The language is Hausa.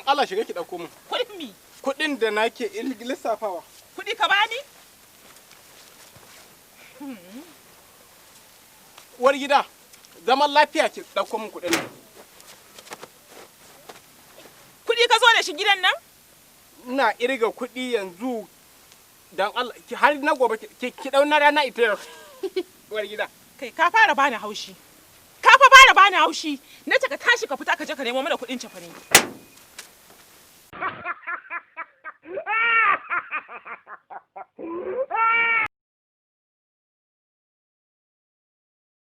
dan Allah shiga ki dauko min. Kuɗin mi? Kuɗin da nake lissafawa. Kuɗi ka bani? Uwar gida, zaman lafiya ki dauko min kuɗin nan. Kuɗi ka zo da shi gidan nan? Ina irga kuɗi yanzu dan Allah har na gobe ki dau na rana ita. Uwar gida. Kai ka fara bani haushi. Ka fa fara bani haushi. Na ce ka tashi ka fita ka je ka nemo mana kuɗin cefane.